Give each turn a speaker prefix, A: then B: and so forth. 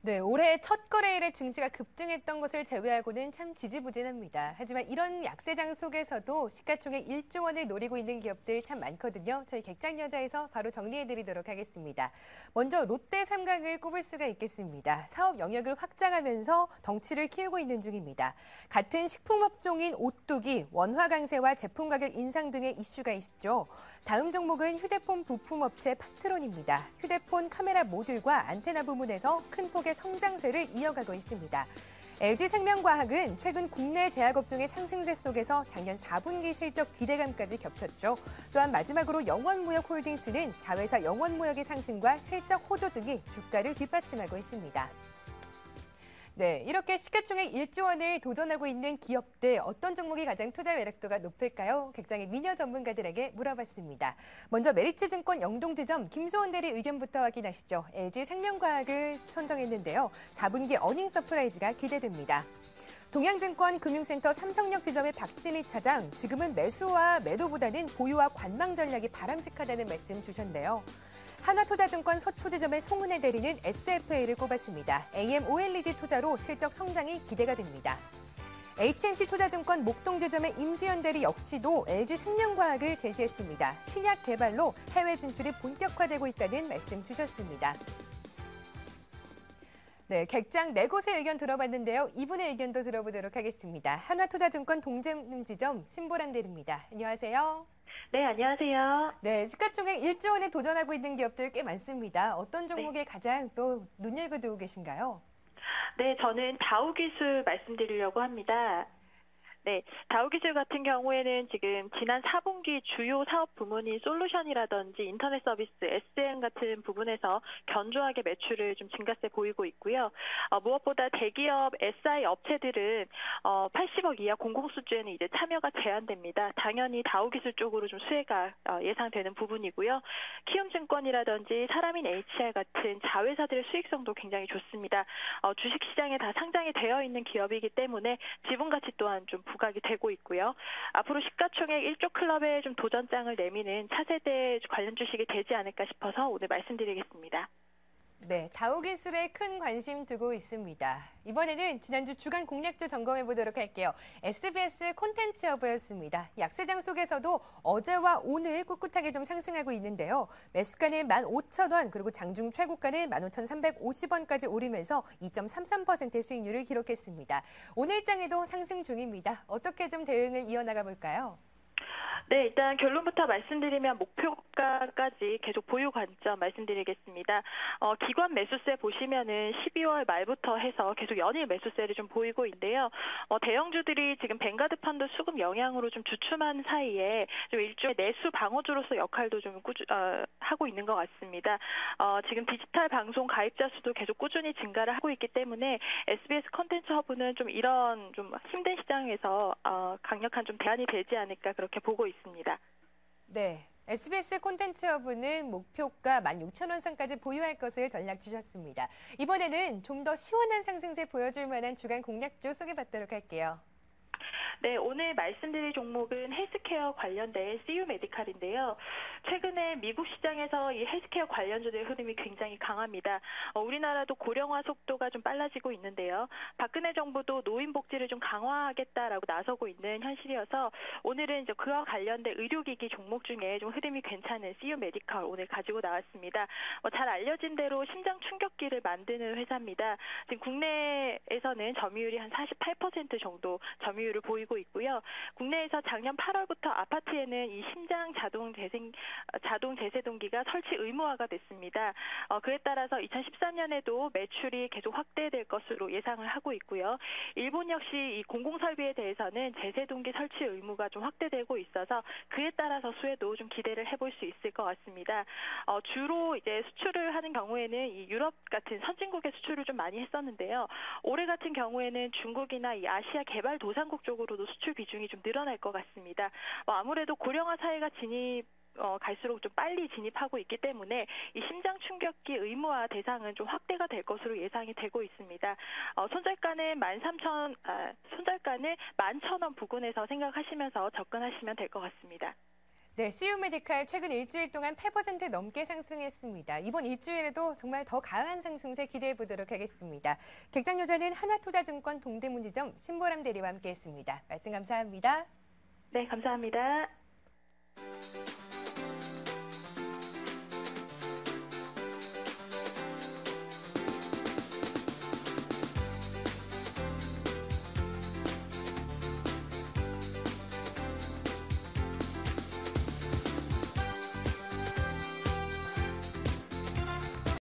A: 네, 올해 첫 거래일에 증시가 급등했던 것을 제외하고는 참 지지부진합니다. 하지만 이런 약세장 속에서도 시가총액 1조 원을 노리고 있는 기업들 참 많거든요. 저희 객장여자에서 바로 정리해드리도록 하겠습니다. 먼저 롯데 삼강을 꼽을 수가 있겠습니다. 사업 영역을 확장하면서 덩치를 키우고 있는 중입니다. 같은 식품업종인 오뚜기, 원화 강세와 제품 가격 인상 등의 이슈가 있죠. 다음 종목은 휴대폰 부품업체 파트론입니다. 휴대폰 카메라 모듈과 안테나 부문에서 큰 폭의 성장세를 이어가고 있습니다. LG생명과학은 최근 국내 제약업종의 상승세 속에서 작년 4분기 실적 기대감까지 겹쳤죠. 또한 마지막으로 영원무역홀딩스는 자회사 영원무역의 상승과 실적 호조 등이 주가를 뒷받침하고 있습니다. 네, 이렇게 시가총액 1조 원을 도전하고 있는 기업들 어떤 종목이 가장 투자 매력도가 높을까요? 객장의 미녀 전문가들에게 물어봤습니다. 먼저 메리츠증권 영동지점 김소원 대리 의견부터 확인하시죠. LG생명과학을 선정했는데요. 4분기 어닝 서프라이즈가 기대됩니다. 동양증권 금융센터 삼성역 지점의 박진희 차장, 지금은 매수와 매도보다는 보유와 관망 전략이 바람직하다는 말씀 주셨는데요. 하나투자증권 서초지점의 송은혜 대리는 SFA를 꼽았습니다. AMOLED 투자로 실적 성장이 기대가 됩니다. HMC투자증권 목동지점의 임수연 대리 역시도 LG생명과학을 제시했습니다. 신약 개발로 해외 진출이 본격화되고 있다는 말씀 주셨습니다. 네, 객장 4곳의 의견 들어봤는데요. 이분의 의견도 들어보도록 하겠습니다. 하나투자증권 동재지점 신보람 대리입니다. 안녕하세요.
B: 네, 안녕하세요.
A: 네, 시가총액 1조 원에 도전하고 있는 기업들 꽤 많습니다. 어떤 종목에 가장 또 눈여겨두고 계신가요?
B: 네, 저는 다우기술 말씀드리려고 합니다. 네, 다우기술 같은 경우에는 지금 지난 4분기 주요 사업 부문인 솔루션이라든지 인터넷 서비스, SN 같은 부분에서 견조하게 매출을 좀 증가세 보이고 있고요. 무엇보다 대기업 SI 업체들은 80억 이하 공공수주에는 이제 참여가 제한됩니다. 당연히 다우기술 쪽으로 좀 수혜가 예상되는 부분이고요. 키움증권이라든지 사람인 HR 같은 자회사들의 수익성도 굉장히 좋습니다. 주식시장에 다 상장이 되어 있는 기업이기 때문에 지분가치 또한 좀 부각이 되고 있고요. 앞으로 시가총액 1조 클럽에 좀 도전장을 내미는 차세대 관련 주식이 되지 않을까 싶어서 오늘 말씀드리겠습니다.
A: 네, 다우기술에 큰 관심 두고 있습니다. 이번에는 지난주 주간 공략주 점검해 보도록 할게요. SBS 콘텐츠 허브였습니다. 약세장 속에서도 어제와 오늘 꿋꿋하게 좀 상승하고 있는데요. 매수가는 15,000원, 그리고 장중 최고가는 15,350원까지 오르면서 2.33%의 수익률을 기록했습니다. 오늘장에도 상승 중입니다. 어떻게 좀 대응을 이어나가 볼까요?
B: 네, 일단 결론부터 말씀드리면 목표가까지 계속 보유 관점 말씀드리겠습니다. 기관 매수세 보시면은 12월 말부터 해서 계속 연일 매수세를 좀 보이고 있는데요. 대형주들이 지금 뱅가드 펀드 수급 영향으로 좀 주춤한 사이에 좀 일종의 내수 방어주로서 역할도 좀 하고 있는 것 같습니다. 지금 디지털 방송 가입자 수도 계속 꾸준히 증가를 하고 있기 때문에 SBS 콘텐츠 허브는 좀 이런 좀 힘든 시장에서 강력한 좀 대안이 되지 않을까 그렇게 보고 있습니다.
A: 네, SBS 콘텐츠 허브는 목표가 16,000원 선까지 보유할 것을 전략 주셨습니다. 이번에는 좀 더 시원한 상승세 보여줄 만한 주간 공략주 소개받도록 할게요.
B: 네, 오늘 말씀드릴 종목은 헬스케어 관련된 CU 메디칼인데요. 최근에 미국 시장에서 이 헬스케어 관련주들의 흐름이 굉장히 강합니다. 우리나라도 고령화 속도가 좀 빨라지고 있는데요. 박근혜 정부도 노인 복지를 좀 강화하겠다라고 나서고 있는 현실이어서 오늘은 이제 그와 관련된 의료기기 종목 중에 좀 흐름이 괜찮은 CU 메디칼 오늘 가지고 나왔습니다. 잘 알려진 대로 심장 충격기를 만드는 회사입니다. 지금 국내에서는 점유율이 한 48% 정도 점유율을 보이고 있고요. 국내에서 작년 8월부터 아파트에는 이 심장 자동 제세동기가 설치 의무화가 됐습니다. 그에 따라서 2013년에도 매출이 계속 확대될 것으로 예상을 하고 있고요. 일본 역시 이 공공설비에 대해서는 제세동기 설치 의무가 좀 확대되고 있어서 그에 따라서 수혜도 좀 기대를 해볼 수 있을 것 같습니다. 주로 이제 수출을 하는 경우에는 이 유럽 같은 선진국의 수출을 좀 많이 했었는데요. 올해 같은 경우에는 중국이나 이 아시아 개발도상국 쪽으로도 수출 비중이 좀 늘어날 것 같습니다. 아무래도 고령화 사회가 갈수록 좀 빨리 진입하고 있기 때문에 이 심장 충격기 의무화 대상은 좀 확대가 될 것으로 예상이 되고 있습니다. 손절가는 11,000원 부근에서 생각하시면서 접근하시면 될 것 같습니다.
A: 네, CU 메디칼 최근 일주일 동안 8% 넘게 상승했습니다. 이번 일주일에도 정말 더 강한 상승세 기대해 보도록 하겠습니다. 객장여자는 하나투자증권 동대문지점 신보람 대리와 함께했습니다. 말씀 감사합니다.
B: 네, 감사합니다.